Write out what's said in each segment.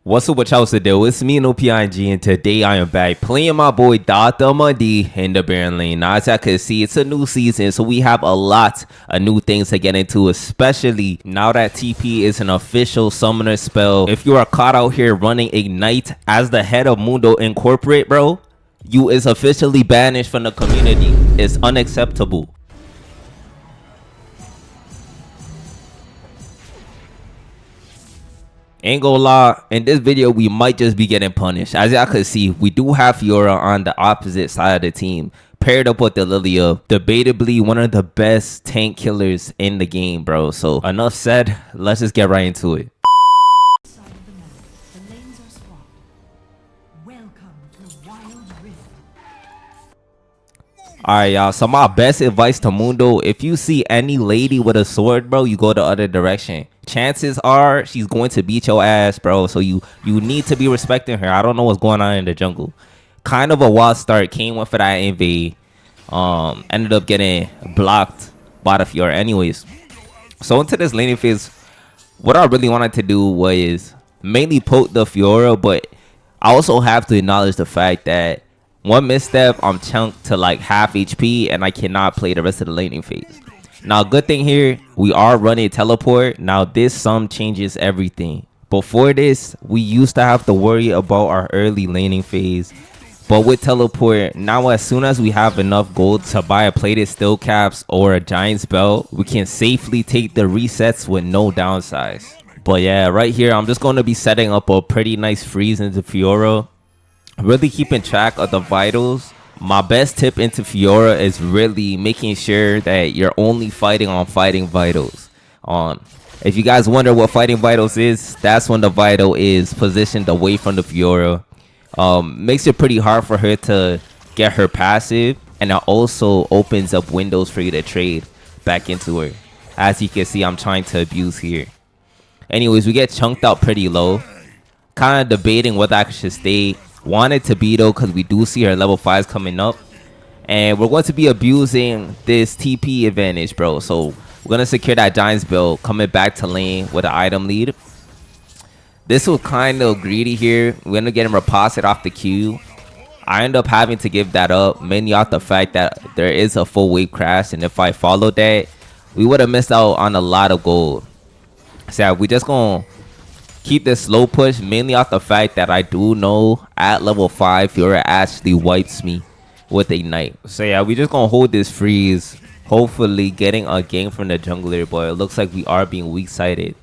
What's up with y'all today? It's me, Nopings, and today I am back playing my boy Dr. Mundo in the Baron lane. Now, as I can see, it's a new season, so we have a lot of new things to get into, especially now that TP is an official summoner spell. If you are caught out here running Ignite as the head of Mundo Incorporate, bro, you is officially banished from the community. It's unacceptable. Ain't gonna lie, in this video we might just be getting punished. As y'all can see, we do have Fiora on the opposite side of the team, paired up with the Lilia, debatably one of the best tank killers in the game, bro. So enough said, let's just get right into it. Alright, y'all, so my best advice to Mundo: if you see any lady with a sword, bro, you go the other direction. Chances are she's going to beat your ass, bro, so you need to be respecting her. I don't know what's going on in the jungle. Kind of a wild start. Came one for that invade, ended up getting blocked by the Fiora anyways. So into this laning phase, what I really wanted to do was mainly poke the Fiora, but I also have to acknowledge the fact that one misstep, I'm chunked to like half HP and I cannot play the rest of the laning phase. Now, good thing here, we are running teleport. Now, this sum changes everything. Before this, we used to have to worry about our early laning phase. But with teleport, now as soon as we have enough gold to buy a plated steel caps or a giant's belt, we can safely take the resets with no downsides. But yeah, right here, I'm just going to be setting up a pretty nice freeze into Fiora. Really keeping track of the vitals. My best tip into Fiora is really making sure that you're only fighting on fighting vitals. If you guys wonder what fighting vitals is, that's when the vital is positioned away from the Fiora. Makes it pretty hard for her to get her passive, and it also opens up windows for you to trade back into her. As you can see, I'm trying to abuse here. Anyways, we get chunked out pretty low. Kind of debating whether I should stay. Wanted to be though, because we do see her level 5s coming up, and we're going to be abusing this TP advantage, bro. So we're gonna secure that giant's build, coming back to lane with an item lead. This was kind of greedy here. We're gonna get him reposted off the queue. I end up having to give that up, mainly off the fact that there is a full wave crash, and if I followed that, we would have missed out on a lot of gold. So we just gonna keep this slow push, mainly off the fact that I do know at level 5 Fiora actually wipes me with Ignite. So yeah, we just gonna hold this freeze, hopefully getting a gank from the jungler, but it looks like we are being weak sided.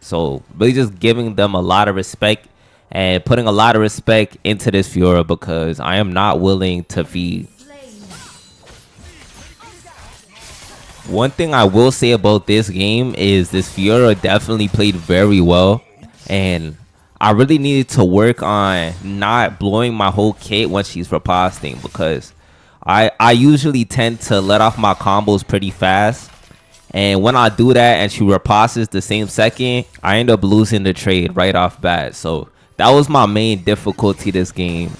So really just giving them a lot of respect and putting a lot of respect into this Fiora, because I am not willing to feed. One thing I will say about this game is this Fiora definitely played very well. And I really needed to work on not blowing my whole kit when she's riposting, because I usually tend to let off my combos pretty fast. And when I do that and she ripostes the same second, I end up losing the trade right off bat. So that was my main difficulty this game.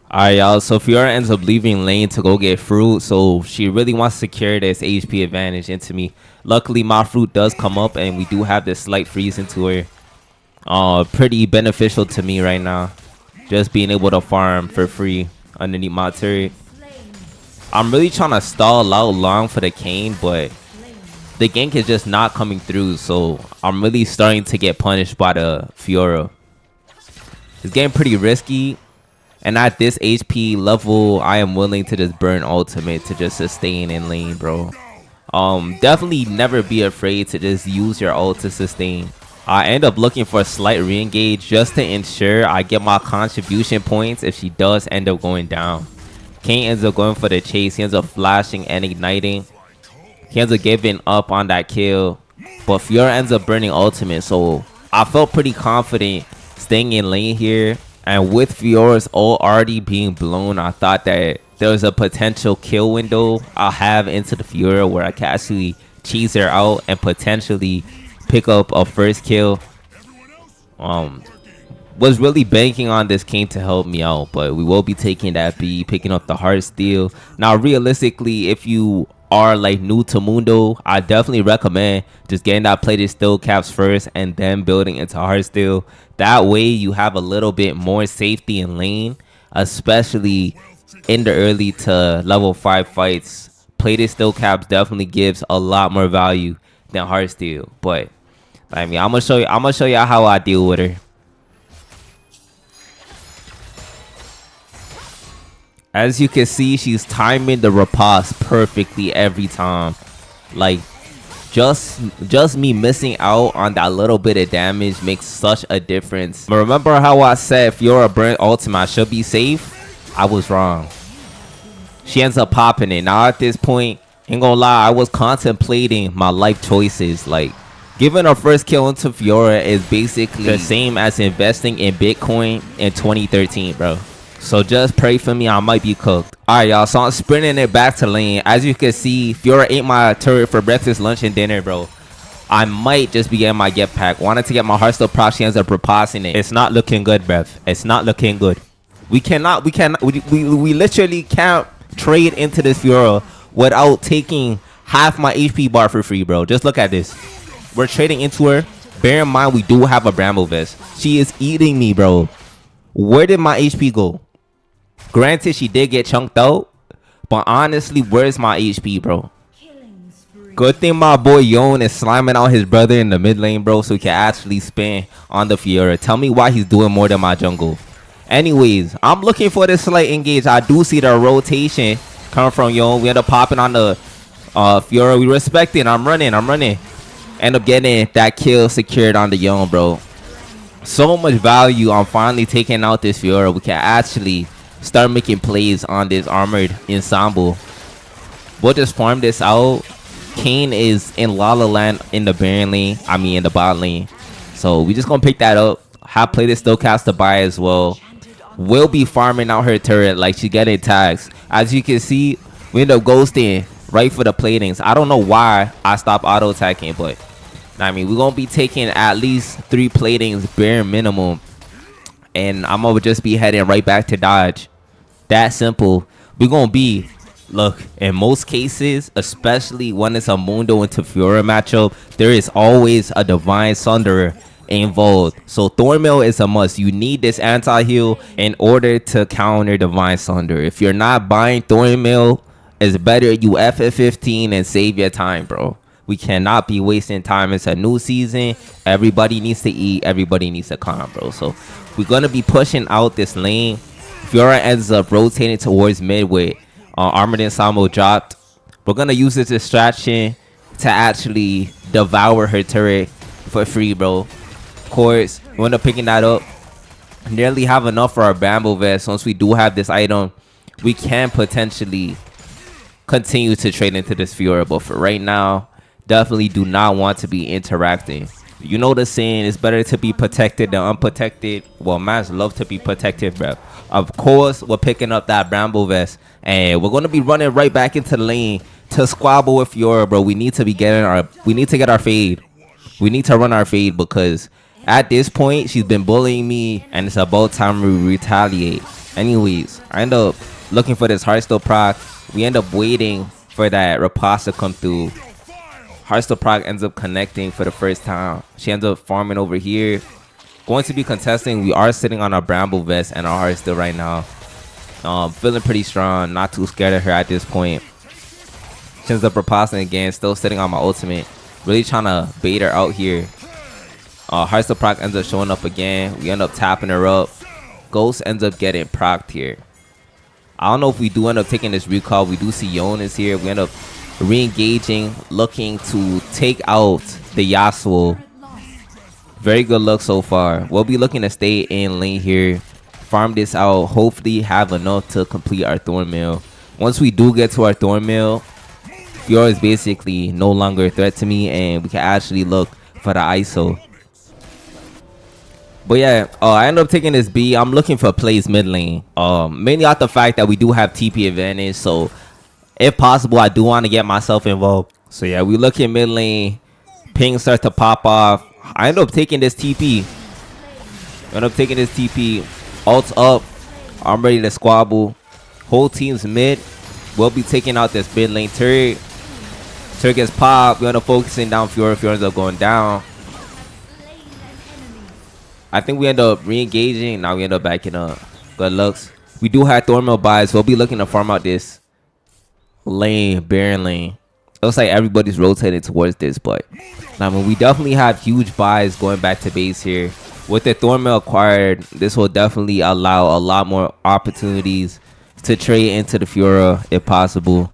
Alright, y'all, so Fiora ends up leaving lane to go get fruit, so she really wants to secure this HP advantage into me. Luckily, my fruit does come up, and we do have this slight freeze into her. Pretty beneficial to me right now, just being able to farm for free underneath my turret. I'm really trying to stall out long for the cane, but the gank is just not coming through, so I'm really starting to get punished by the Fiora. It's getting pretty risky. And at this HP level, I am willing to just burn ultimate to just sustain in lane, bro. Definitely never be afraid to just use your ult to sustain. I end up looking for a slight re-engage just to ensure I get my contribution points if she does end up going down. Kane ends up going for the chase. He ends up flashing and igniting. He ends up giving up on that kill. But Fiora ends up burning ultimate. So I felt pretty confident staying in lane here. And with Fiora's ult already being blown, I thought that there's a potential kill window I'll have into the Fiora where I can actually cheese her out and potentially pick up a first kill. Was really banking on this king to help me out, but we will be taking that B, picking up the heart steal. Now realistically, if you are like new to Mundo, I definitely recommend just getting that plated steel caps first and then building into heart steal. That way you have a little bit more safety in lane, especially in the early to level 5 fights. Plated steel caps definitely gives a lot more value than heart steal. But I mean, I'm gonna show you how I deal with her. As you can see, she's timing the riposte perfectly every time. Like, just me missing out on that little bit of damage makes such a difference. But remember how I said if you're a burnt ultimate, I should be safe? I was wrong. She ends up popping it. Now at this point, ain't gonna lie, I was contemplating my life choices. Like, giving a first kill into Fiora is basically the same as investing in Bitcoin in 2013, bro. So just pray for me, I might be cooked. Alright, y'all, so I'm sprinting it back to lane. As you can see, Fiora ate my turret for breakfast, lunch, and dinner, bro. I might just be getting my get pack. Wanted to get my Hearthstone prop, she ends up repassing it. It's not looking good, bruv. It's not looking good. We literally can't trade into this Fiora without taking half my HP bar for free, bro. Just look at this. We're trading into her. Bear in mind, we do have a Bramble Vest. She is eating me, bro. Where did my HP go? Granted, she did get chunked out, but honestly, where's my HP, bro? Good thing my boy Yon is sliming out his brother in the mid lane, bro, so he can actually spin on the Fiora. Tell me why he's doing more than my jungle. Anyways, I'm looking for this slight engage. I do see the rotation coming from Yon. We end up popping on the Fiora. We respect it. I'm running. End up getting that kill secured on the Yon, bro. So much value on finally taking out this Fiora. We can actually start making plays on this armored ensemble. We'll just farm this out. Kane is in La La Land in the Baron lane. I mean in the bot lane. So we just gonna pick that up. Have played this still cast to buy as well. We'll be farming out her turret like she getting tags. As you can see, we end up ghosting right for the platings. I don't know why I stopped auto attacking, but I mean we're gonna be taking at least 3 platings bare minimum. And I'm gonna just be heading right back to dodge. That simple. We're gonna be, look, in most cases, especially when it's a Mundo into Fiora matchup, there is always a Divine Sunderer involved. So Thornmail is a must. You need this anti-heal in order to counter Divine Sunder. If you're not buying Thornmail, it's better you FF15 and save your time, bro. We cannot be wasting time. It's a new season. Everybody needs to eat. Everybody needs to calm, bro. So we're going to be pushing out this lane. Fiora ends up rotating towards mid with Armored Ensemble dropped. We're going to use this distraction to actually devour her turret for free, bro. Of course, we end up picking that up. Nearly have enough for our Bramble Vest. Once we do have this item, we can potentially continue to trade into this Fiora. But for right now, definitely do not want to be interacting. You know the saying, it's better to be protected than unprotected. Well, mans love to be protected, bro. Of course, we're picking up that Bramble Vest. And we're going to be running right back into the lane to squabble with Fiora, bro. We need to be getting our... We need to get our fade. We need to run our fade because at this point, she's been bullying me. And it's about time we retaliate. Anyways, I end up looking for this Hearthstone proc. We end up waiting for that riposte to come through. Hearthstone proc ends up connecting for the first time. She ends up farming over here. Going to be contesting. We are sitting on our Bramble Vest and our Hearthstone right now. Feeling pretty strong. Not too scared of her at this point. She ends up riposting again. Still sitting on my ultimate. Really trying to bait her out here. Hearthstone proc ends up showing up again. We end up tapping her up. Ghost ends up getting procced here. I don't know if we do end up taking this recall. We do see Yon is here. We end up re-engaging, looking to take out the Yasuo. Very good luck so far. We'll be looking to stay in lane here, farm this out, hopefully have enough to complete our Thornmail. Once we do get to our Thornmail, Fiora is basically no longer a threat to me, and we can actually look for the ISO. But yeah, I ended up taking this B. I'm looking for plays mid lane. Mainly out the fact that we do have TP advantage. So if possible, I do want to get myself involved. So yeah, we look at mid lane. Ping starts to pop off. I end up taking this TP. Ults up. I'm ready to squabble. Whole team's mid. We'll be taking out this mid lane turret. Turret gets popped. We end up focusing down Fiora. Fiora ends up going down. I think we end up re-engaging. Now we end up backing up. Good looks. We do have Thornmill buys. We'll be looking to farm out this lane, Baron lane. It looks like everybody's rotating towards this, but I mean, we definitely have huge buys going back to base here. With the Thornmill acquired, this will definitely allow a lot more opportunities to trade into the Fiora if possible.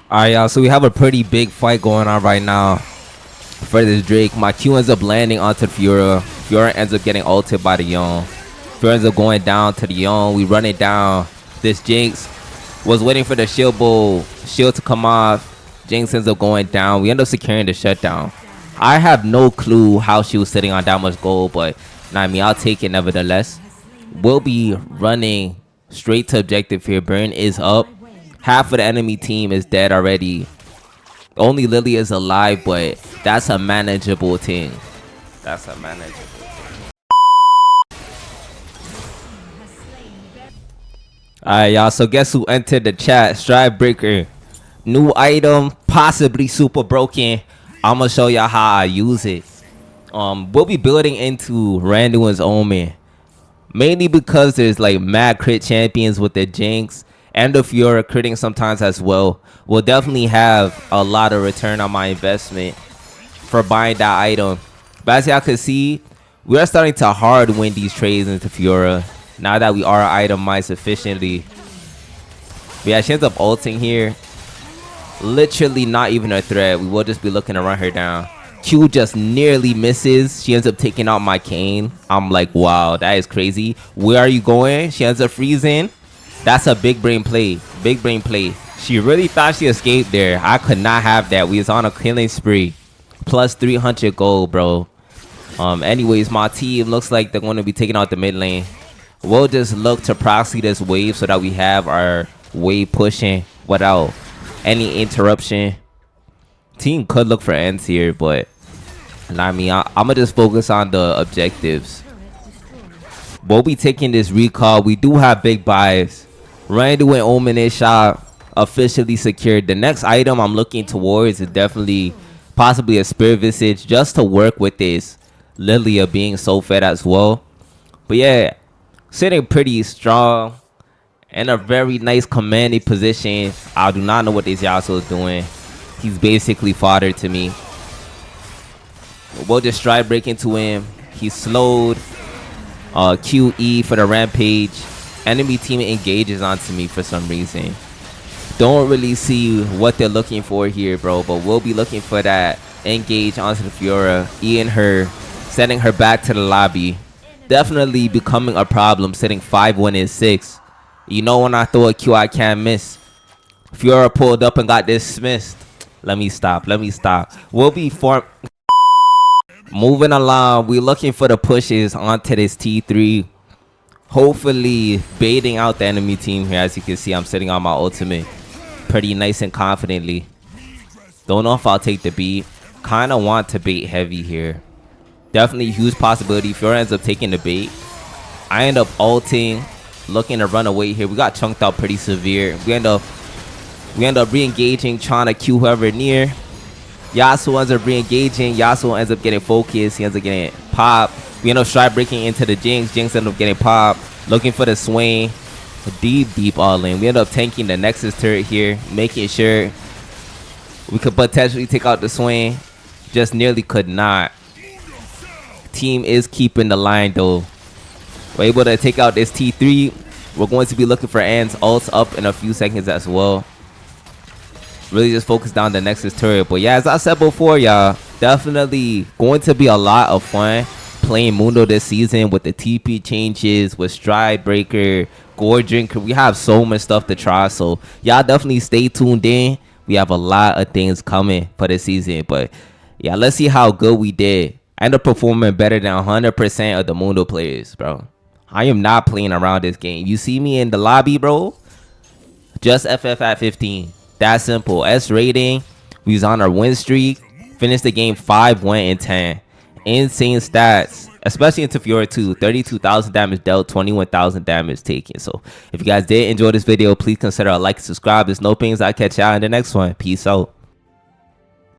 Alright, y'all, so we have a pretty big fight going on right now for this Drake. My Q ends up landing onto the Fiora. Fiora ends up getting ulted by the Yone. Fiora ends up going down to the Yone. We run it down. This Jinx was waiting for the shield to come off. Jinx ends up going down. We end up securing the shutdown. I have no clue how she was sitting on that much gold, but I mean, I'll take it nevertheless. We'll be running straight to objective here. Burn is up. Half of the enemy team is dead already. Only Lily is alive, but that's a manageable thing. That's a manageable thing. Alright, y'all. So guess who entered the chat? Stride Breaker. New item, possibly super broken. I'm gonna show y'all how I use it. We'll be building into Randuin's Omen. Mainly because there's like mad crit champions with the Jinx. And if you're critting sometimes as well, we'll definitely have a lot of return on my investment for buying that item. But as y'all can see, we are starting to hard win these trades into Fiora now that we are itemized efficiently. But yeah, she ends up ulting here. Literally not even a threat. We will just be looking to run her down. Q just nearly misses. She ends up taking out my Kayn. I'm like, wow, that is crazy. Where are you going? She ends up freezing. That's a big brain play. Big brain play. She really thought she escaped there. I could not have that. We was on a killing spree. Plus 300 gold, bro. Anyways, my team looks like they're going to be taking out the mid lane. We'll just look to proxy this wave so that we have our wave pushing without any interruption. Team could look for ends here, but I mean, I'm going to just focus on the objectives. We'll be taking this recall. We do have big buys. Randuin Omen is shop officially secured. The next item I'm looking towards is definitely possibly a Spirit Visage just to work with this Lilia being so fed as well. But yeah, sitting pretty strong in a very nice commanding position. I do not know what this Yasuo is doing. He's basically fodder to me. We'll just stride break into him. He's slowed. QE for the rampage. Enemy team engages onto me for some reason. Don't really see what they're looking for here, bro, but we'll be looking for that engage onto the Fiora, eating her, sending her back to the lobby. Definitely becoming a problem, sitting 5-1-6. You know, when I throw a Q, I can't miss. Fiora pulled up and got dismissed. Let me stop. We'll be moving along. We're looking for the pushes onto this T3. Hopefully baiting out the enemy team here. As you can see, I'm sitting on my ultimate pretty nice and confidently. Don't know if I'll take the beat. Kind of want to bait heavy here. Definitely huge possibility. Fiora ends up taking the bait. I end up ulting, looking to run away here. We got chunked out pretty severe. We end up re-engaging, trying to Q whoever near. Yasuo ends up re-engaging. Yasuo ends up getting focused. He ends up getting popped. We end up stride breaking into the Jinx. Jinx ends up getting popped. Looking for the swing. Deep all in. We end up tanking the Nexus turret here. Making sure we could potentially take out the swing. Just nearly could not. Team is keeping the line though. We're able to take out this T3. We're going to be looking for Anne's ults up in a few seconds as well. Really just focus down the Nexus turret. But yeah, as I said before, y'all, definitely going to be a lot of fun playing Mundo this season with the TP changes, with Stride Breaker, Gore Drinker. We have so much stuff to try. So y'all definitely stay tuned in. We have a lot of things coming for this season. But yeah, let's see how good we did. I end up performing better than 100% of the Mundo players, bro. I am not playing around this game. You see me in the lobby, bro? Just FF at 15. That simple. S rating. We was on our win streak. Finished the game 5-1-10. Insane stats. Especially into Fiora 2. 32,000 damage dealt. 21,000 damage taken. So if you guys did enjoy this video, please consider a like and subscribe. There's Nopings. I'll catch y'all in the next one. Peace out.